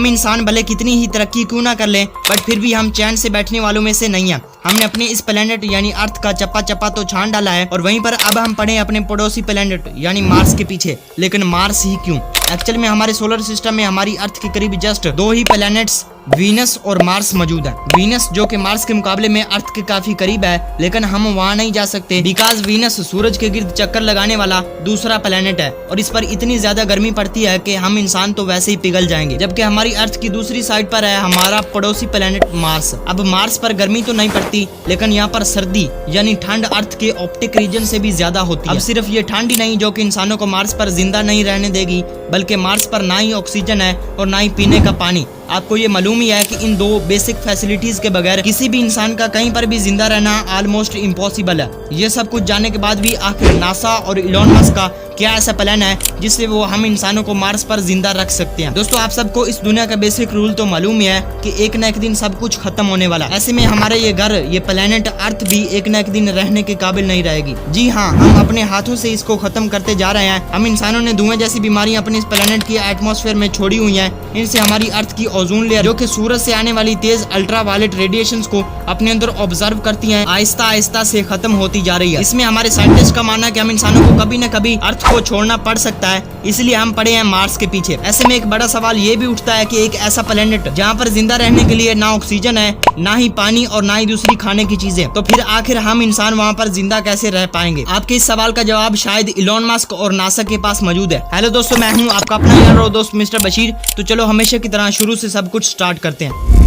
हम इंसान भले कितनी ही तरक्की क्यों ना कर लें, बट फिर भी हम चैन से बैठने वालों में से नहीं है। हमने अपने इस प्लेनेट यानी अर्थ का चप्पा चप्पा तो छान डाला है और वहीं पर अब हम पड़े अपने पड़ोसी प्लेनेट यानी मार्स के पीछे। लेकिन मार्स ही क्यों? एक्चुअल में हमारे सोलर सिस्टम में हमारी अर्थ के करीब जस्ट 2 ही प्लैनेट्स वीनस और मार्स मौजूद है। वीनस जो कि मार्स के मुकाबले में अर्थ के काफी करीब है, लेकिन हम वहाँ नहीं जा सकते बिकॉज वीनस सूरज के गिर्द चक्कर लगाने वाला दूसरा प्लेनेट है और इस पर इतनी ज्यादा गर्मी पड़ती है कि हम इंसान तो वैसे ही पिघल जाएंगे। जबकि हमारी अर्थ की दूसरी साइड पर है हमारा पड़ोसी प्लेनेट मार्स। अब मार्स पर गर्मी तो नहीं पड़ती, लेकिन यहाँ पर सर्दी यानी ठंड अर्थ के ऑप्टिक रीजन से भी ज्यादा होती है। अब सिर्फ ये ठंड ही नहीं जो कि इंसानों को मार्स पर जिंदा नहीं रहने देगी, बल्कि मार्स पर ना ही ऑक्सीजन है और ना ही पीने का पानी। आपको ये मालूम ही है कि इन 2 बेसिक फैसिलिटीज के बगैर किसी भी इंसान का कहीं पर भी जिंदा रहना ऑलमोस्ट इम्पॉसिबल है। ये सब कुछ जानने के बाद भी आखिर नासा और इलॉन मस्क का क्या ऐसा प्लान है जिससे वो हम इंसानों को मार्स पर जिंदा रख सकते हैं। दोस्तों, आप सबको इस दुनिया का बेसिक रूल तो मालूम ही है कि एक न एक दिन सब कुछ खत्म होने वाला। ऐसे में हमारे ये घर, ये प्लेनेट अर्थ भी एक न एक दिन रहने के काबिल नहीं रहेगी। जी हाँ, हम अपने हाथों से इसको खत्म करते जा रहे हैं। हम इंसानों ने धुएं जैसी बीमारियां अपने इस प्लेनेट की एटमॉस्फेयर में छोड़ी हुई हैं। इनसे हमारी अर्थ की ओजोन लेयर जो कि सूरज से आने वाली तेज अल्ट्रावायलेट रेडिएशंस को अपने अंदर ऑब्जर्व करती है, आहिस्ता आहिस्ता से खत्म होती जा रही है। इसमें हमारे साइंटिस्ट का मानना है कि हम इंसानों को कभी न कभी अर्थ को छोड़ना पड़ सकता है, इसलिए हम पड़े हैं मार्स के पीछे। ऐसे में एक बड़ा सवाल ये भी उठता है कि एक ऐसा प्लेनेट जहाँ पर जिंदा रहने के लिए ना ऑक्सीजन है, ना ही पानी और ना ही दूसरी खाने की चीजें, तो फिर आखिर हम इंसान वहाँ पर जिंदा कैसे रह पाएंगे? आपके इस सवाल का जवाब शायद इलॉन मस्क और नासा के पास मौजूद है। हेलो दोस्तों, मैं हूँ आपका अपना यार और दोस्त मिस्टर बशीर। तो चलो हमेशा की तरह शुरू से सब कुछ स्टार्ट करते हैं।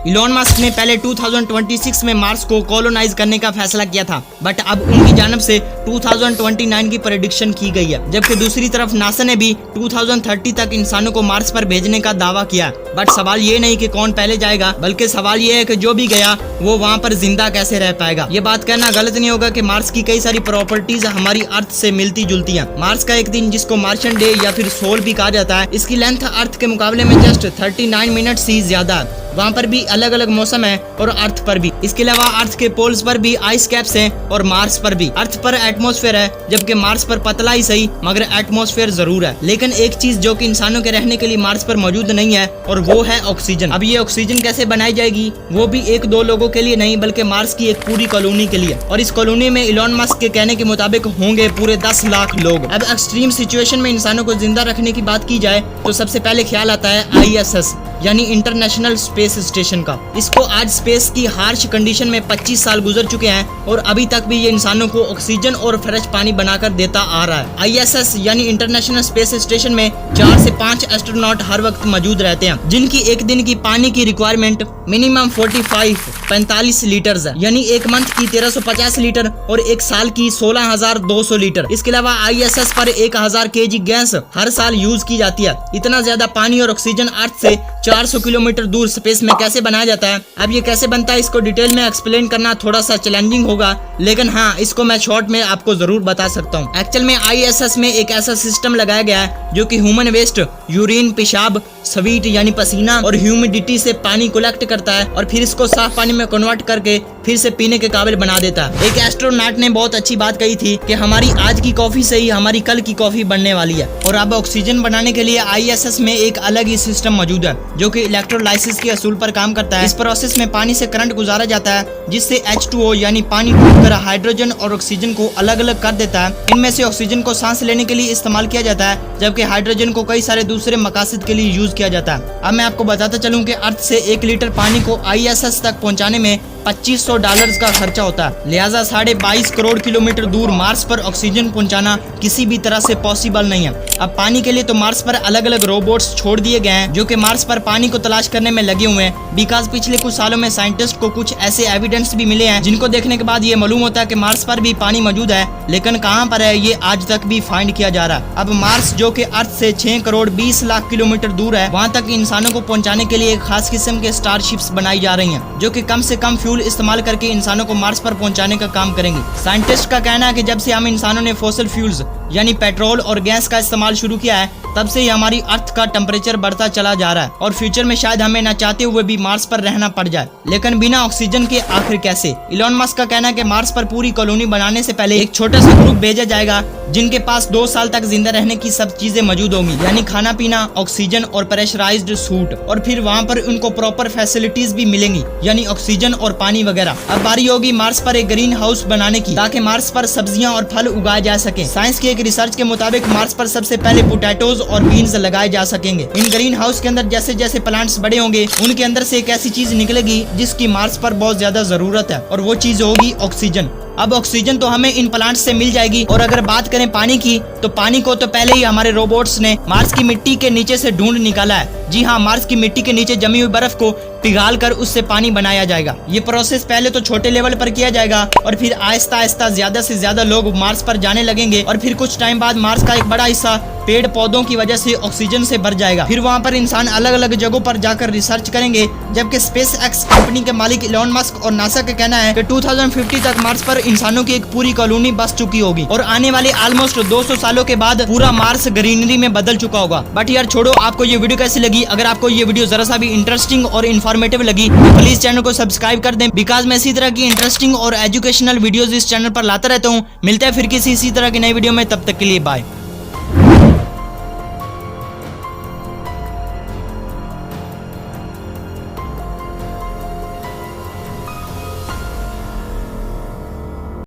इलॉन मस्क ने पहले 2026 में मार्स को कॉलोनाइज करने का फैसला किया था, बट अब उनकी जानब से 2029 की प्रेडिक्शन की गई है। जबकि दूसरी तरफ नासा ने भी 2030 तक इंसानों को मार्स पर भेजने का दावा किया। बट सवाल ये नहीं कि कौन पहले जाएगा, बल्कि सवाल ये है कि जो भी गया वो वहाँ पर जिंदा कैसे रह पाएगा। ये बात कहना गलत नहीं होगा कि मार्स की कई सारी प्रॉपर्टीज हमारी अर्थ से मिलती जुलती हैं। मार्स का एक दिन, जिसको मार्शियन डे या फिर सोल भी कहा जाता है, इसकी लेंथ अर्थ के मुकाबले में जस्ट 39 मिनट से ज्यादा है। वहाँ पर भी अलग अलग मौसम है और अर्थ पर भी। इसके अलावा अर्थ के पोल्स पर भी आइस कैप्स हैं और मार्स पर भी। अर्थ पर एटमॉस्फेयर है, जबकि मार्स पर पतला ही सही मगर एटमॉस्फेयर जरूर है। लेकिन एक चीज जो कि इंसानों के रहने के लिए मार्स पर मौजूद नहीं है और वो है ऑक्सीजन। अब ये ऑक्सीजन कैसे बनाई जाएगी? वो भी 1-2 लोगों के लिए नहीं, बल्कि मार्स की एक पूरी कॉलोनी के लिए। और इस कॉलोनी में इलॉन मस्क के कहने के मुताबिक होंगे पूरे 10 लाख लोग। अब एक्सट्रीम सिचुएशन में इंसानों को जिंदा रखने की बात की जाए तो सबसे पहले ख्याल आता है ISS यानी इंटरनेशनल स्पेस स्टेशन का। इसको आज स्पेस की हार्श कंडीशन में 25 साल गुजर चुके हैं और अभी तक भी ये इंसानों को ऑक्सीजन और फ्रेश पानी बनाकर देता आ रहा है। ISS यानी इंटरनेशनल स्पेस स्टेशन में 4 से 5 एस्ट्रोनॉट हर वक्त मौजूद रहते हैं, जिनकी एक दिन की पानी की रिक्वायरमेंट मिनिमम 45 लीटर्स है, यानी एक मंथ की 1350 लीटर और एक साल की 16,200 लीटर। इसके अलावा ISS पर 1000 kg गैस हर साल यूज की जाती है। इतना ज्यादा पानी और ऑक्सीजन अर्थ से 400 किलोमीटर दूर स्पेस में कैसे बनाया जाता है? अब ये कैसे बनता है इसको डिटेल में एक्सप्लेन करना थोड़ा सा चैलेंजिंग होगा, लेकिन हाँ, इसको मैं शॉर्ट में आपको जरूर बता सकता हूँ। एक्चुअल में ISS में एक ऐसा सिस्टम लगाया गया है जो कि ह्यूमन वेस्ट, यूरिन, पेशाब, स्वीट यानी पसीना और ह्यूमिडिटी से पानी कलेक्ट करता है और फिर इसको साफ पानी में कन्वर्ट करके फिर से पीने के काबिल बना देता है। एक एस्ट्रोनॉट ने बहुत अच्छी बात कही थी कि हमारी आज की कॉफी से ही हमारी कल की कॉफी बनने वाली है। और अब ऑक्सीजन बनाने के लिए ISS में एक अलग ही सिस्टम मौजूद है जो कि इलेक्ट्रोलाइसिस के असूल पर काम करता है। इस प्रोसेस में पानी से करंट गुजारा जाता है, जिससे H2O यानी पानी टूटकर हाइड्रोजन और ऑक्सीजन को अलग अलग कर देता है। इनमें से ऑक्सीजन को सांस लेने के लिए इस्तेमाल किया जाता है, जबकि हाइड्रोजन को कई सारे दूसरे मकासद के लिए यूज किया जाता है। अब मैं आपको बताता चलूं कि अर्थ से 1 लीटर पानी को ISS तक पहुंचाने में $2500 का खर्चा होता है। लिहाजा 22.5 करोड़ किलोमीटर दूर मार्स पर ऑक्सीजन पहुंचाना किसी भी तरह से पॉसिबल नहीं है। अब पानी के लिए तो मार्स पर अलग अलग रोबोट्स छोड़ दिए गए हैं जो कि मार्स पर पानी को तलाश करने में लगे हुए हैं। बिकॉज पिछले कुछ सालों में साइंटिस्ट को कुछ ऐसे एविडेंस भी मिले हैं जिनको देखने के बाद ये मालूम होता है कि मार्स पर भी पानी मौजूद है, लेकिन कहाँ पर है ये आज तक भी फाइंड किया जा रहा है। अब मार्स जो कि अर्थ से 6 करोड़ 20 लाख किलोमीटर दूर है, वहाँ तक इंसानों को पहुँचाने के लिए एक खास किस्म के स्टारशिप्स बनाई जा रही है जो कि कम से कम फ्यूल फ्यूल इस्तेमाल करके इंसानों को मार्स पर पहुंचाने का काम करेंगी। साइंटिस्ट का कहना है कि जब से हम इंसानों ने फॉसिल फ्यूल्स यानी पेट्रोल और गैस का इस्तेमाल शुरू किया है, तब से ही हमारी अर्थ का टेम्परेचर बढ़ता चला जा रहा है और फ्यूचर में शायद हमें न चाहते हुए भी मार्स पर रहना पड़ जाए। लेकिन बिना ऑक्सीजन के आखिर कैसे? इलॉन मस्क का कहना है कि मार्स पर पूरी कॉलोनी बनाने से पहले एक छोटा सा ग्रुप भेजा जाएगा जिनके पास 2 साल तक जिंदा रहने की सब चीजें मौजूद होंगी, यानी खाना पीना, ऑक्सीजन और प्रेशराइज्ड सूट। और फिर वहाँ पर उनको प्रॉपर फैसिलिटीज भी मिलेंगी, यानी ऑक्सीजन और पानी वगैरह। अब बारी होगी मार्स पर एक ग्रीन हाउस बनाने की, ताकि मार्स पर सब्जियां और फल उगाए जा सके। साइंस की एक रिसर्च के मुताबिक मार्स पर सबसे पहले पोटैटोज और बीन्स लगाए जा सकेंगे। इन ग्रीन हाउस के अंदर जैसे जैसे प्लांट्स बड़े होंगे, उनके अंदर से एक ऐसी चीज निकलेगी जिसकी मार्स पर बहुत ज्यादा जरूरत है, और वो चीज होगी ऑक्सीजन। अब ऑक्सीजन तो हमें इन प्लांट्स से मिल जाएगी। और अगर बात करें पानी की, तो पानी को तो पहले ही हमारे रोबोट्स ने मार्स की मिट्टी के नीचे से ढूंढ निकाला है। जी हाँ, मार्स की मिट्टी के नीचे जमी हुई बर्फ को पिघाल कर उससे पानी बनाया जाएगा। ये प्रोसेस पहले तो छोटे लेवल पर किया जाएगा और फिर आहिस्ता आहिस्ता ज्यादा से ज्यादा लोग मार्स पर जाने लगेंगे और फिर कुछ टाइम बाद मार्स का एक बड़ा हिस्सा पेड़ पौधों की वजह से ऑक्सीजन से भर जाएगा। फिर वहाँ पर इंसान अलग अलग जगहों पर जाकर रिसर्च करेंगे। जबकि स्पेस एक्स कंपनी के मालिक इलॉन मस्क और नासा का कहना है कि 2050 तक मार्स पर इंसानों की एक पूरी कॉलोनी बस चुकी होगी और आने वाले ऑलमोस्ट 200 सालों के बाद पूरा मार्स ग्रीनरी में बदल चुका होगा। बट यार छोड़ो, आपको ये वीडियो कैसी लगी? अगर आपको ये वीडियो जरा सा भी इंटरेस्टिंग और इन्फॉर्मेटिव लगी तो प्लीज चैनल को सब्सक्राइब कर दें, बिकॉज मैं इसी तरह की इंटरेस्टिंग और एजुकेशनल वीडियोस इस चैनल पर लाता रहता हूँ। मिलते हैं फिर किसी इसी तरह की नई वीडियो में, तब तक के लिए बाय।